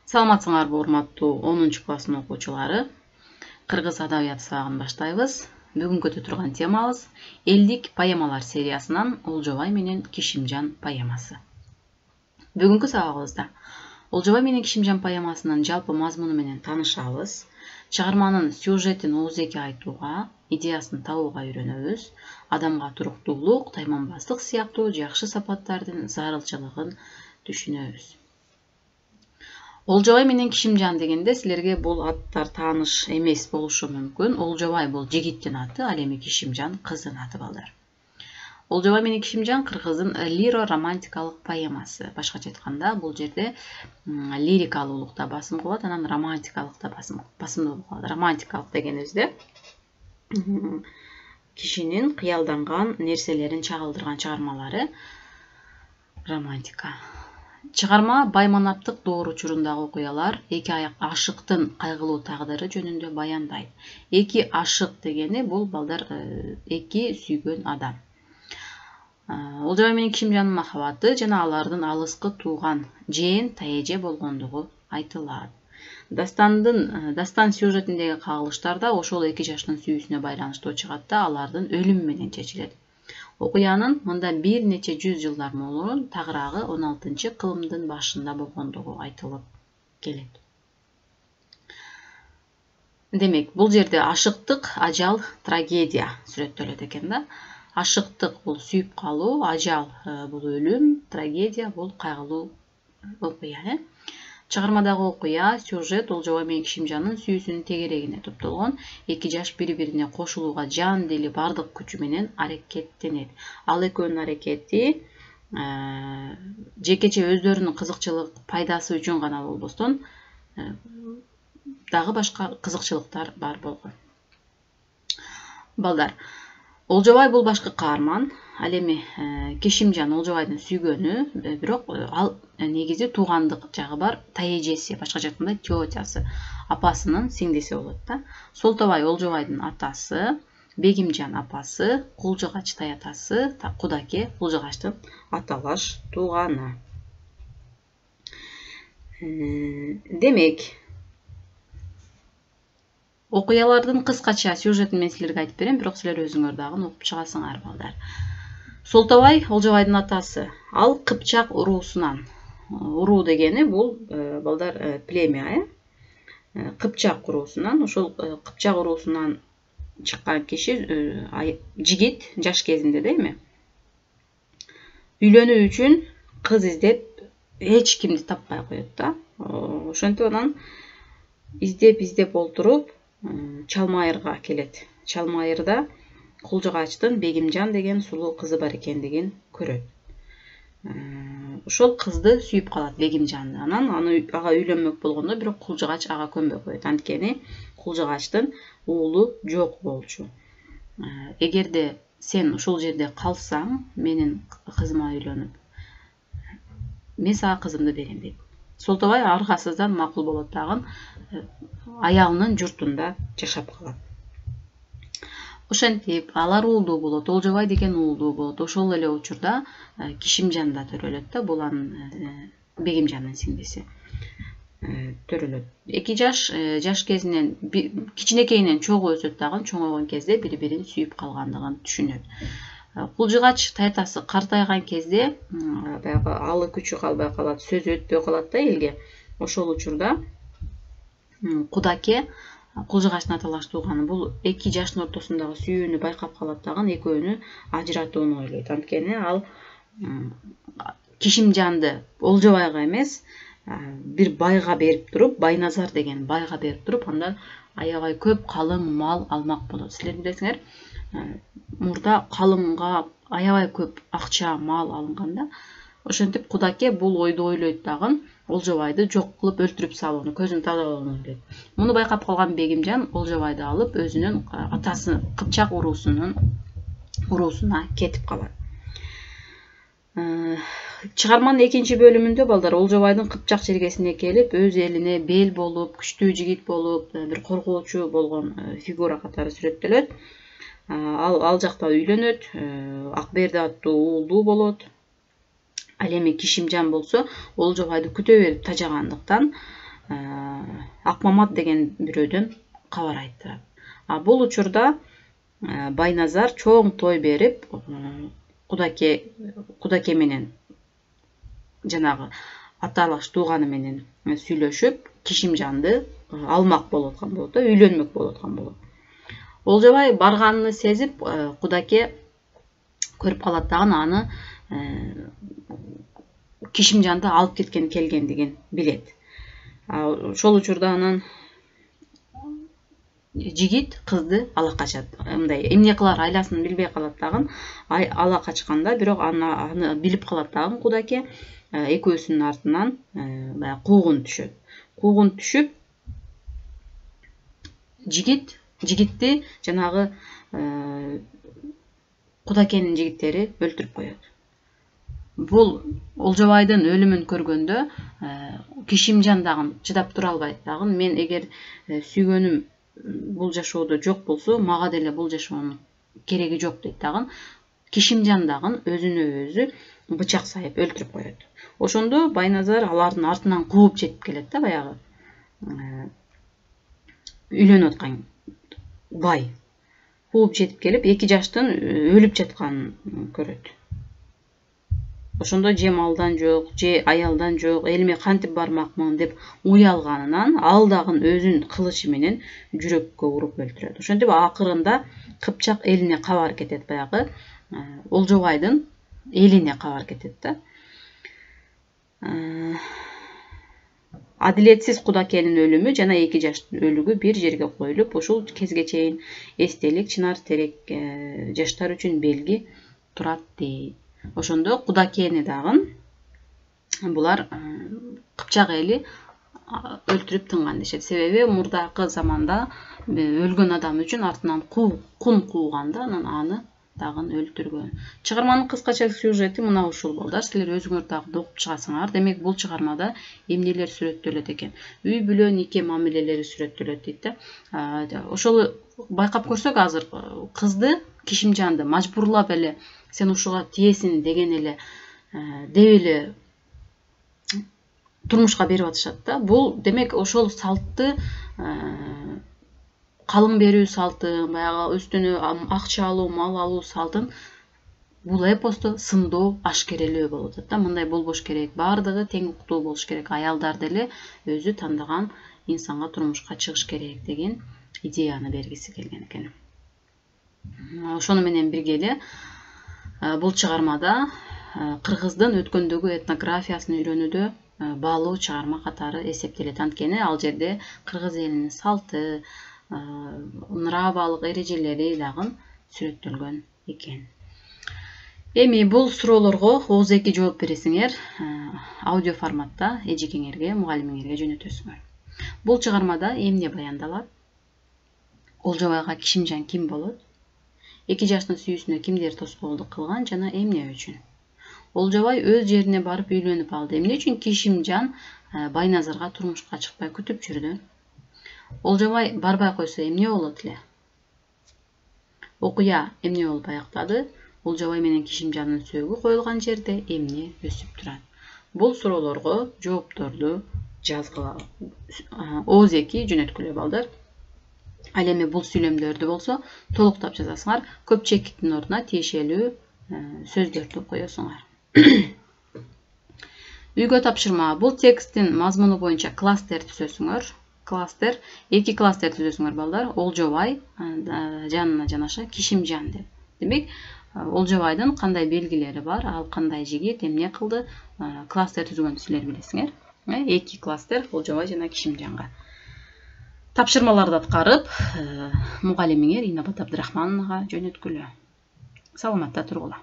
Саламатсыңарбы урматтуу 10 класстын окуучулары. Кыргыз адабияты сабагын баштайбыз. Бүгүнкү турган темабыз элдик поэмалар сериясынан Олжобай менен Кишимжан поэмасы. Бүгүнкү сабагыбызда Олжобай менен Кишимжан поэмасынын жалпы мазмуну менен таанышабыз. Чыгарманын сюжетин оозеки айтууга, идеясын табууга үйрөнөбүз. Адамга туруктуулук, тайманбастык сыяктуу жакшы сапаттардын зарылчылыгын түшүнөбүз. Олжобай менен Кишимжан дегенде силерге бул аттар тааныш эмес болушу мүмкүн. Олжобай бул жигиттин аты, ал эми Кишимжан кыздын аты балдар. Олжобай менен Кишимжан кыргыздын лиро-романтикалык поэмасы. Башкача айтканда бул жерде лирикалуулукта басым кылат, анан романтикалыкта басымдуу кылат. Романтикалык дегенибизде кишинин кыялданган нерселерин чагылдырган чыгармалары романтика. Чыгарма байманаптык доор учурундагы окуялар, эки ашыктын кайгылуу тагдыры жөнүндө баяндайт. Эки ашык дегени бул балдар эки сүйгөн адам. Олжобай менен Кишимжандын махабаты жана алардын алыскы тууган жээн таэже болгондугу айтылат. Дастан сюжетиндеги кагылыштар да ошол эки жаштын сүйүүсүнө байланыштуу чыгат да алардын өлүмү менен чечилет. Окуянын мында бир нече жүз жылдар мурун тагыраагы 16-кылымдын башында болгондугу айтылып келет. Демек, бул жерде ашыктык, ажал, трагедия сүрөттөлөт экен да. Ашыктык бул сүйүп калуу, ажал бул өлүм, трагедия бул кайгылуу окуя. Чыгармадагы окуя, сюжет Олжобай менен Кишимжандын сүйүүсүнүн тегерегине топтолгон. Эки жаш бири-бирине кошулууга жан дили бардык күчү менен аракеттенет. Ал экөөнүн аракети жекече өздөрүнүн кызыкчылык пайдасы үчүн гана болбостон дагы башка кызыкчылыктар бар болгон. Балдар, Олжобай бул башкы каарман, ал эми Кишимжан Олжобайдын сүйгөнү, бирок ал негизи туугандык жагы бар, таэжеси, башкача айтканда тетясы, апасынын сиңдиси болот да. Солтобай Олжобайдын атасы, Бегимжан апасы, Кулжыгач таятасы, Кудаке Кулжыгачтын аталаш тууганы. Демек, окуялардын кыскача сюжетин мен силерге айтып берем, бирок силер өзүңөр дагы окуп чыгасыңар балдар. Солтобай Олжобайдын атасы, ал Кыпчак уруусунан. Уруу дегени бул балдар племя, Кыпчак уруусунан, ошол Кыпчак уруусунан чыккан киши жигит жаш кезинде да эми үйлөнүү үчүн кыз издеп эч кимди таппай коет да. Ошентип анан издеп отуруп Чалмайырга келет. Чалмайырда Кулжыгачтын Бегимжан деген сулуу кызы бар экендигин көрөт. Ошол кызды сүйүп калат Бегимжанды. Анан ага үйлөнмөк болгондо бирок Кулжыгач ага көнбөй коет. Анткени Кулжыгачтын уулу жок болчу. Эгерде сен ушул жерде калсаң, менин кызыма үйлөнүп, мен сага кызымды берем дейт. Солтобай аргасыздан макул болот дагы, аялынын журтунда жашап калат. Ошентип алар уулдуу болот, Олжобай деген уулдуу болот. Ошол эле учурда Кишимжан да төрөлөт да, бул анын Бегимжандын сиңдиси төрөлөт. Эки жаш кезинен кичинекейинен чогуу өсөт дагы, чоңойгон кезде бири-бирин сүйүп калгандыгын түшүнөт. Кулжыгач таятасы картайган кезде баягы алы күчү калбай калат, сөзү өтпөй калат да элге. Ошол учурда Кудаке Кулжыгачтын аталаш тууганы бул эки жаштын ортосундагы сүйүүнү байкап калат дагы, экөөнү ажыратууну ойлойт. Анткени ал Кишимжанды Олжобайга эмес, бир байга берип туруп, Байназар деген байга берип туруп, андан аябай көп калың мал алмак болот. Силер билесиңер, мурда калыңга аябай көп акча, мал алынганда. Ошентип Кудаке бул ойду ойлойт дагы, Олжобайды жок кылып өлтүрүп салууну, көзүн тазалоону ойлойт. Муну байкап калган Бегимжан Олжобайды алып өзүнүн атасы Кыпчак уруусуна кетип калат. Чыгарманын экинчи бөлүмүндө балдар Олжобайдын Кыпчак жергесине келип, өз элине бел болуп, күчтүү жигит болуп, бир коргоочу болгон фигура катары сүрөттөлөт. Ал жакта үйлөнөт, Акберди аттуу уулдуу болот. Ал эми Кишимжан болсо Олжобайды күтө берип тажагандыктан Акмамат деген бирөөдөн кабар айттырат. Бул учурда Байназар чоң той берип, кудаке менен жанагы аталаш тууганы менен сүйлөшүп, Кишимжанды алмак болуп аткан болот, үйлөнмөк болуп аткан болот. Олжобай барганын сезип, кудаке көрүп калат дагы аны Кишимжанды алып келгендигин билет. Ошол учурда анан жигит кызды ала качат. Мындай эмне кылар айласын билбей калат дагы. Ала качканда, бирок аны билип калат дагы кудаке. Экөөсүнүн артынан баягы куугун түшөт. Куугун түшүп, жигитти жанагы кудакенин жигиттери өлтүрүп коет. Бул Олжобайдын өлүмүн көргөндө Кишимжан дагы чыдап тура албайт дагы. Мен эгер сүйгөнүм бул жашоодо жок болсо, мага деле бул жашоонун кереги жок дейт дагы. Кишимжан дагы өзүнө өзү бычак сайып өлтүрүп коет. Ошондо Байназар алардын артынан кууп жетип келет да, баягы үйлөнүп аткан бай. Кууп жетип келип, 2 жаштын өлүп жатканын көрөт. Ошондо же малдан жок, же аялдан жок, элиме кантип бармакмын деп уялганынан ал дагы өзүнүн кылычы менен жүрөккө уруп өлтүрөт. Ошентип акырында Кыпчак элине кабар кетет, баягы Олжобайдын элине кабар кетет да. Адилетсиз кудакенин өлүмү жана 2 жаштын өлүгү бир жерге коюлуп, ушул кезге чейин эстелик, чынар терек жаштар үчүн белги турат дейт. Ошондо кудакени дагы булар Кыпчак эли өлтүрүп тынган дешет. Себеби мурдакы заманда өлгөн адам үчүн артынан кун кууганда аны дагы өлтүргөн. Чыгарманын кыскача сюжети мына ушул балдар. Силер өзүңөр дагы окуп чыгасыңар. Демек бул чыгармада эмнелер сүрөттөлөт экен? Үй бүлө нике мамилелери сүрөттөлөт дейт да. Ошол байкап көрсөк, азыр кызды Кишимжанды мажбурлап эле сен ушуга тиесиң деген эле деп эле турмушка берип атышат да. Бул демек ошол салтты, калың берүү салтын, баягы үстүнө акча алуу, мал алуу салтын бул эпосту сындоо, ашкерелөө болуп атат да. Мындай болбош керек. Бардыгы тең укуктуу болуш керек. Аялдар деле өзү тандаган инсанга турмушка чыгыш керек деген идеяны бергиси келген экен. Ошону менен бирге эле бул чыгармада кыргыздын өткөндөгү этнографиясын үйрөнүүдө баалуу чыгарма катары эсептелет. Анткени ал жерде кыргыз элинин салты, нравалык эрежелери дагы сүрөттөлгөн экен. Эми бул суроолорго ооз-эки жооп бересиңер, аудио форматта эжекеңерге, мугалимиңерге жөнөтөсүңөр. Бул чыгармада эмне баяндалат? Олжобайга Кишимжан ким болот? 2 жаштын сүйүүсүнө кимдер тоскоолдук кылган жана эмне үчүн? Олжобай өз жерине барып үйлөнүп алды. Эмне үчүн Кишимжан Байназарга турмушка чыкпай күтүп жүрдү? Олжобай барбай койсо эмне болот эле? Окуя эмне болуп аяктады? Олжобай менен Кишимжандын сөөгү коюлган жерде эмне өсүп турат? Бул суроолорго жоопторду жазгыла. ооз-2 жөнөткүлө балдар. Ал эми бул сүйлөмдөрдү болсо толуктап жазасыңар. Көп чекиттин ордуна тиешелүү сөздөрдү коесуңар. Үйгө тапшырма. Бул тексттин мазмуну боюнча кластер түзөсүңөр. Кластер, 2 кластер түзөсүңөр балдар. Олжобай жанына жанаша Кишимжан деп. Демек, Олжобайдын кандай белгилери бар, ал кандай жигит, эмне кылды, кластер түзгөндү силер билесиңер. 2 кластер Олжобай жана Кишимжанга. Тапшырмаларды аткарып, мугалимиңер Инабат Абдрахмановага жөнөткүлө. Саламатта тургула.